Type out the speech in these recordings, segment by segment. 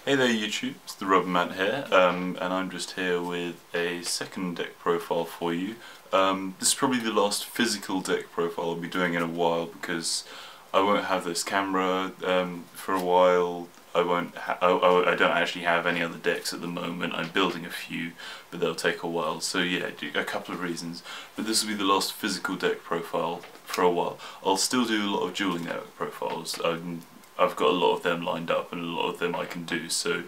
Hey there YouTube, it's TheRubberMant here, and I'm just here with a second deck profile for you. This is probably the last physical deck profile I'll be doing in a while because I won't have this camera for a while. I don't actually have any other decks at the moment. I'm building a few, but they'll take a while. So yeah, a couple of reasons. But this will be the last physical deck profile for a while. I'll still do a lot of dueling deck profiles. I've got a lot of them lined up and a lot of them I can do, so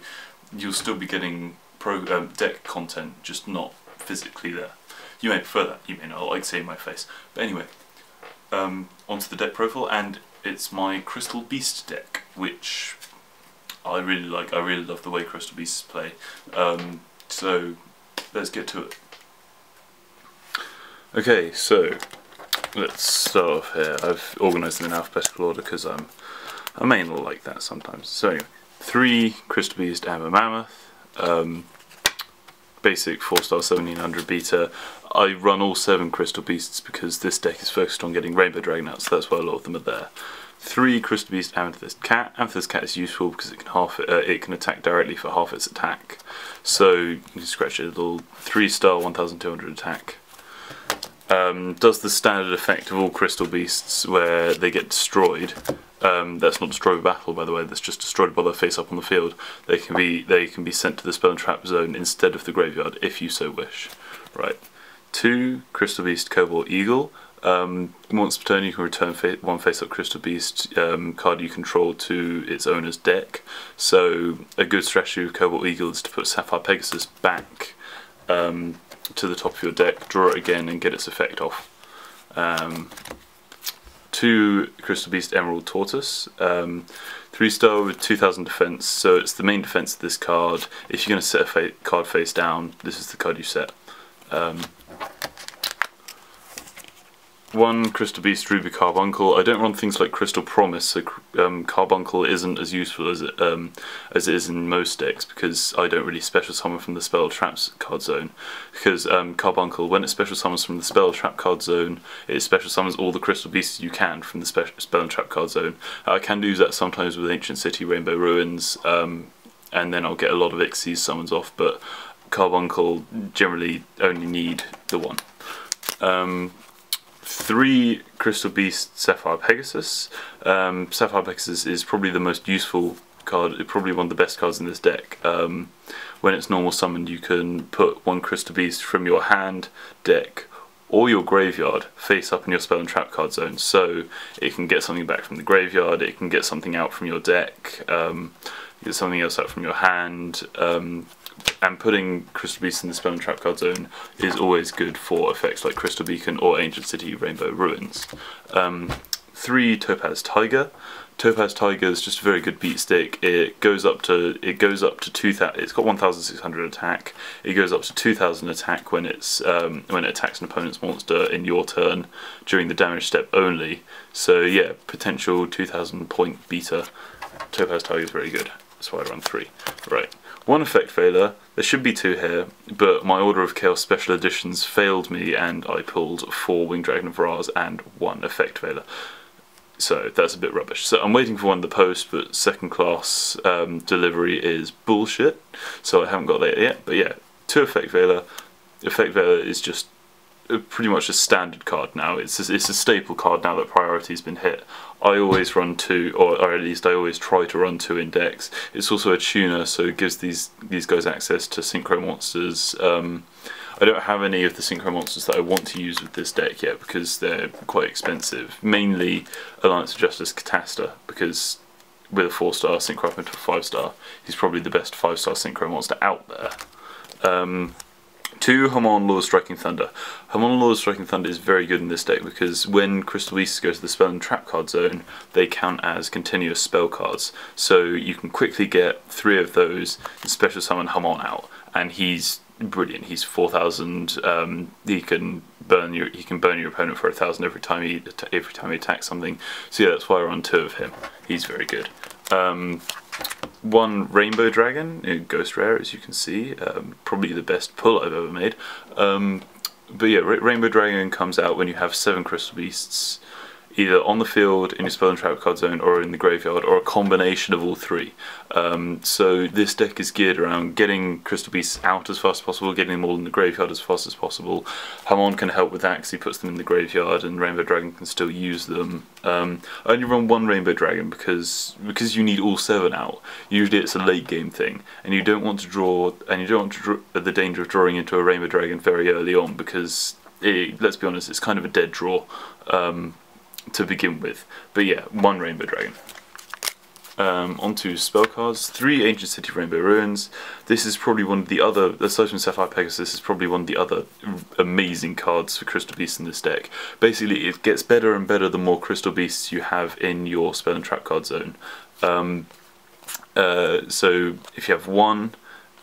you'll still be getting deck content, just not physically there. You may prefer that, you may not like seeing my face. But anyway, onto the deck profile, and it's my Crystal Beast deck, which I really like. I really love the way Crystal Beasts play. So let's get to it. Okay, so let's start off here. I've organised them in alphabetical order because I may not like that sometimes. So anyway, 3 Crystal Beast Amber Mammoth, basic 4-star 1700 beta. I run all 7 Crystal Beasts because this deck is focused on getting Rainbow Dragon out, so that's why a lot of them are there. 3 Crystal Beast Amethyst Cat. Amethyst Cat is useful because it can attack directly for half its attack. So you can scratch it a little 3-star 1200 attack. Does the standard effect of all Crystal Beasts where they get destroyed. That's not destroyed by battle, by the way. That's just destroyed while they're face up on the field. They can be sent to the spell and trap zone instead of the graveyard if you so wish. Right. 2 Crystal Beast Cobalt Eagle. Once per turn you can return one face up Crystal Beast card you control to its owner's deck. So a good strategy of Cobalt Eagle is to put Sapphire Pegasus back to the top of your deck, draw it again and get its effect off. 2 Crystal Beast Emerald Tortoise, 3-star with 2000 defense, so it's the main defense of this card. If you're going to set a card face down, this is the card you set. 1 Crystal Beast Ruby Carbuncle. I don't run things like Crystal Promise, so Carbuncle isn't as useful as it is in most decks because I don't really special summon from the spell traps card zone. Because Carbuncle, when it special summons from the spell trap card zone, it special summons all the Crystal Beasts you can from the spell and trap card zone. I can do that sometimes with Ancient City, Rainbow Ruins, and then I'll get a lot of Xyz summons off, but Carbuncle generally only need the one. 3 Crystal Beast Sapphire Pegasus. Sapphire Pegasus is probably the most useful card, probably one of the best cards in this deck. When it's normal summoned you can put 1 Crystal Beast from your hand, deck, or your graveyard face up in your spell and trap card zone. So it can get something back from the graveyard, it can get something out from your deck, get something else out from your hand. And putting Crystal Beast in the spell and trap card zone is always good for effects like Crystal Beacon or Ancient City, Rainbow Ruins. 3 Topaz Tiger. Topaz Tiger is just a very good beat stick. It goes up to 2000. It's got 1600 attack. It goes up to 2000 attack when it attacks an opponent's monster in your turn during the damage step only. So yeah, potential 2000 point beta. Topaz Tiger is very good. That's why I run 3. Right. 1 effect failure. There should be 2 here, but my Order of Chaos special editions failed me and I pulled 4 Winged Dragon of Ra's and 1 effect failure. So that's a bit rubbish. So I'm waiting for one in the post, but second class delivery is bullshit, so I haven't got that yet. But yeah, 2 effect failure. Effect failure is just pretty much a standard card now. It's a staple card now that priority's been hit. I always run 2, or at least I always try to run 2 in decks. It's also a tuner, so it gives these guys access to synchro monsters. I don't have any of the synchro monsters that I want to use with this deck yet because they're quite expensive. Mainly Alliance of Justice Catasta, because with a 4-star synchro up into a 5-star, he's probably the best 5-star synchro monster out there. 2 Hamon, Lord of Striking Thunder. Hamon, Lord of Striking Thunder is very good in this deck because when Crystal Beasts go to the spell and trap card zone, they count as continuous spell cards. So you can quickly get 3 of those and special summon Hamon out, and he's brilliant. He's 4000. He can burn your opponent for 1000 every time he attacks something. So yeah, that's why I run 2 of him. He's very good. 1 Rainbow Dragon, Ghost Rare, as you can see, probably the best pull I've ever made. But yeah, Rainbow Dragon comes out when you have 7 Crystal Beasts either on the field, in your spell and trap card zone, or in the graveyard, or a combination of all three. So this deck is geared around getting Crystal Beasts out as fast as possible, getting them all in the graveyard as fast as possible. Hamon can help with that because he puts them in the graveyard, and Rainbow Dragon can still use them. I only run one Rainbow Dragon because you need all 7 out. Usually it's a late game thing, and you don't want to draw, the danger of drawing into a Rainbow Dragon very early on, because let's be honest, it's kind of a dead draw to begin with. But yeah, one Rainbow Dragon. Onto spell cards. 3 Ancient City Rainbow Ruins. This is probably one of the other, aside from Sapphire Pegasus, this is probably one of the other amazing cards for Crystal Beasts in this deck. Basically, it gets better and better the more Crystal Beasts you have in your spell and trap card zone. So if you have 1,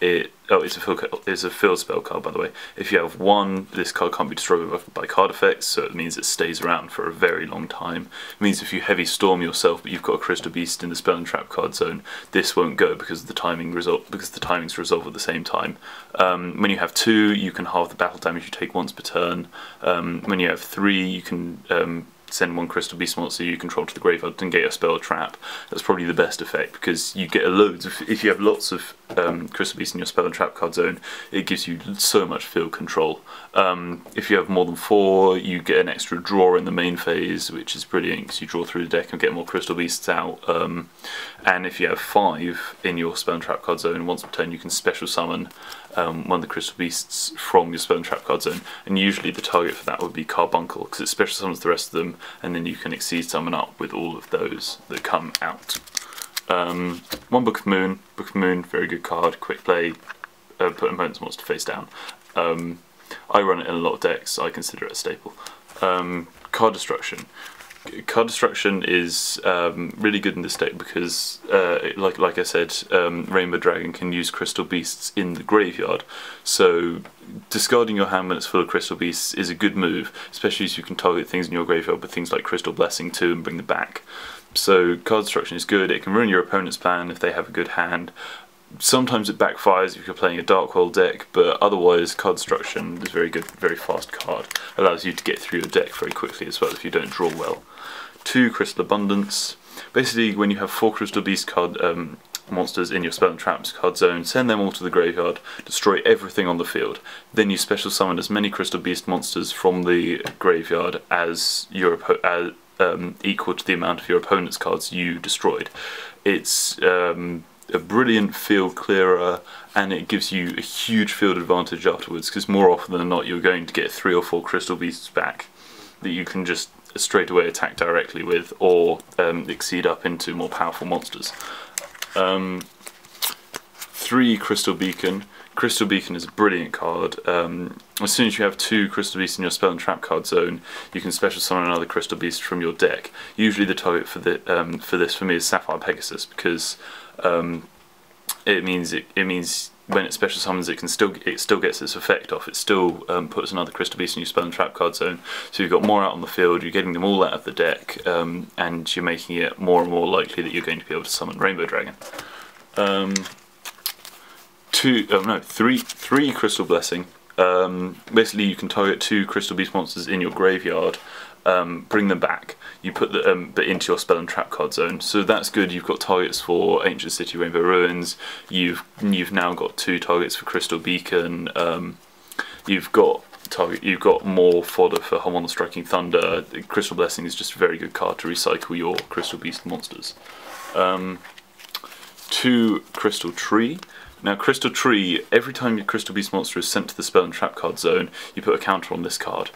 it's a field spell card, by the way. If you have 1, this card can't be destroyed by card effects, so it means it stays around for a very long time. It means if you heavy storm yourself, but you've got a Crystal Beast in the spell and trap card zone, this won't go because the timings resolve at the same time. When you have 2, you can halve the battle damage you take once per turn. When you have 3, you can send 1 Crystal Beast monster you control to the graveyard and get a spell trap. That's probably the best effect, because you get loads of, if you have lots of Crystal Beasts in your spell and trap card zone, it gives you so much field control. If you have more than 4, you get an extra draw in the main phase, which is brilliant because you draw through the deck and get more Crystal Beasts out. And if you have 5 in your spell and trap card zone, once per turn you can special summon one of the Crystal Beasts from your spell and trap card zone, and usually the target for that would be Carbuncle, because it special summons the rest of them, and then you can exceed summon up with all of those that come out. 1 Book of Moon. Book of Moon, very good card, quick play, put opponent's monster face down. I run it in a lot of decks, I consider it a staple. Card Destruction. Card Destruction is really good in this deck because, like I said, Rainbow Dragon can use Crystal Beasts in the graveyard. So discarding your hand when it's full of Crystal Beasts is a good move, especially as you can target things in your graveyard with things like Crystal Blessing too and bring them back. So Card Destruction is good. It can ruin your opponent's plan if they have a good hand. Sometimes it backfires if you're playing a Dark deck, but otherwise Card Destruction is very good, very fast card. Allows you to get through your deck very quickly as well if you don't draw well. 2 Crystal Abundance. Basically, when you have 4 Crystal Beast card monsters in your spell and traps card zone, send them all to the graveyard, destroy everything on the field. Then you special summon as many Crystal Beast monsters from the graveyard as your equal to the amount of your opponent's cards you destroyed. It's a brilliant field clearer, and it gives you a huge field advantage afterwards, because more often than not you're going to get 3 or 4 Crystal Beasts back that you can just straight away attack directly with, or exceed up into more powerful monsters. 3 Crystal Beacon. Crystal Beacon is a brilliant card. As soon as you have 2 Crystal Beasts in your spell and trap card zone, you can special summon another Crystal Beast from your deck. Usually the target for this for me is Sapphire Pegasus, because it means when it special summons it still gets its effect off. It still puts another Crystal Beast in your spell and trap card zone, so you've got more out on the field, you're getting them all out of the deck, and you're making it more and more likely that you're going to be able to summon Rainbow Dragon. 3 Crystal Blessing. Basically you can target 2 Crystal Beast monsters in your graveyard, bring them back, you put but into your spell and trap card zone. So that's good. You've got targets for Ancient City Rainbow Ruins, you've now got 2 targets for Crystal Beacon, you've got more fodder for Hamon the Striking Thunder. Crystal Blessing is just a very good card to recycle your Crystal Beast monsters. 2 Crystal Tree. Now Crystal Tree, every time your Crystal Beast monster is sent to the spell and trap card zone, you put a counter on this card.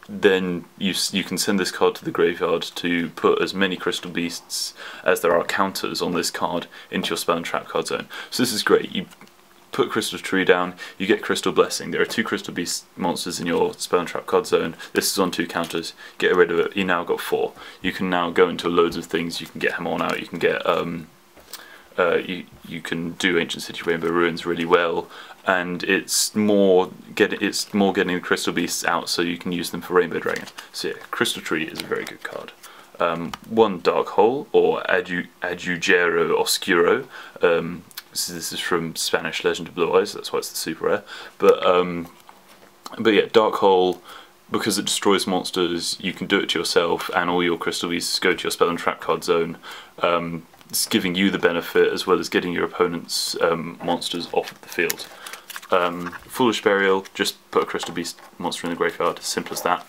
Then you can send this card to the graveyard to put as many Crystal Beasts as there are counters on this card into your spell and trap card zone. So this is great. You put Crystal Tree down, you get Crystal Blessing. There are 2 Crystal Beast monsters in your spell and trap card zone. This is on 2 counters. Get rid of it. You now got 4. You can now go into loads of things. You can get Hamon out. You can get you can do Ancient City Rainbow Ruins really well, and it's more getting the Crystal Beasts out so you can use them for Rainbow Dragon. So yeah, Crystal Tree is a very good card. 1 Dark Hole, or Adugero Oscuro. This is from Spanish Legend of Blue Eyes, that's why it's the super rare. But yeah, Dark Hole, because it destroys monsters, you can do it to yourself, and all your Crystal Beasts go to your spell and trap card zone. It's giving you the benefit as well as getting your opponent's monsters off of the field. Foolish Burial, just put a Crystal Beast monster in the graveyard, simple as that.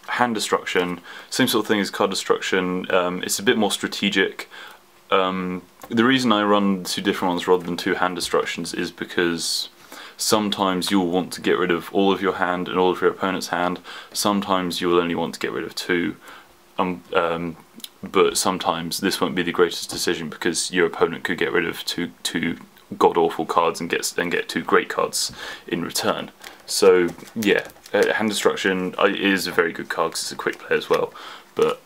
Hand Destruction, same sort of thing as card destruction, it's a bit more strategic. The reason I run 2 different ones rather than 2 hand destructions is because sometimes you'll want to get rid of all of your hand and all of your opponent's hand, sometimes you will only want to get rid of 2, but sometimes this won't be the greatest decision because your opponent could get rid of two god-awful cards and get 2 great cards in return. So yeah, Hand Destruction is a very good card because it's a quick play as well, but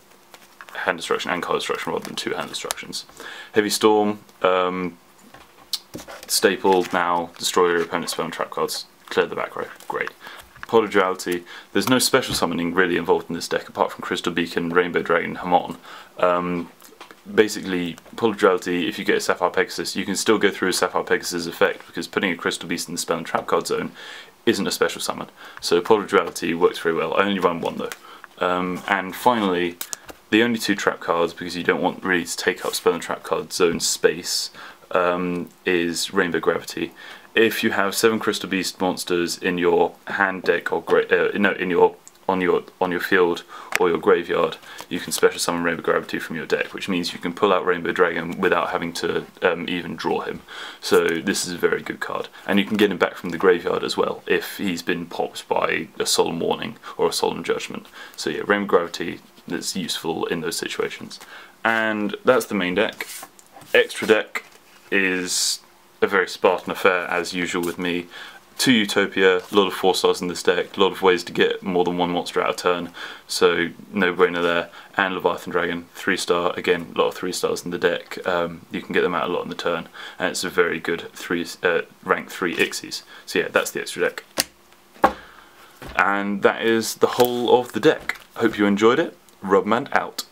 Hand Destruction and card destruction rather than 2 hand destructions. Heavy Storm, staple now, destroy your opponent's spell and trap cards, clear the back row, great. Pot of Duality, there's no special summoning really involved in this deck apart from Crystal Beacon, Rainbow Dragon, Hamon. Basically, Pot of Duality, if you get a Sapphire Pegasus, you can still go through a Sapphire Pegasus effect because putting a Crystal Beast in the spell and trap card zone isn't a special summon. So Pot of Duality works very well. I only run 1 though. And finally, the only 2 trap cards, because you don't want really to take up spell and trap card zone space, is Rainbow Gravity. If you have 7 Crystal Beast monsters in your hand deck or on your field or your graveyard, you can special summon Rainbow Gravity from your deck, which means you can pull out Rainbow Dragon without having to even draw him. So this is a very good card, and you can get him back from the graveyard as well if he's been popped by a Solemn Warning or a Solemn Judgment. So yeah, Rainbow Gravity is useful in those situations. And that's the main deck. Extra deck is a very Spartan affair as usual with me. 2 Utopia, a lot of 4 stars in this deck, a lot of ways to get more than 1 monster out of turn, so no brainer there. And Leviathan Dragon, 3 star, again, a lot of 3 stars in the deck, you can get them out a lot in the turn, and it's a very good rank 3 Ixies. So yeah, that's the extra deck. And that is the whole of the deck. Hope you enjoyed it. RubberMant out.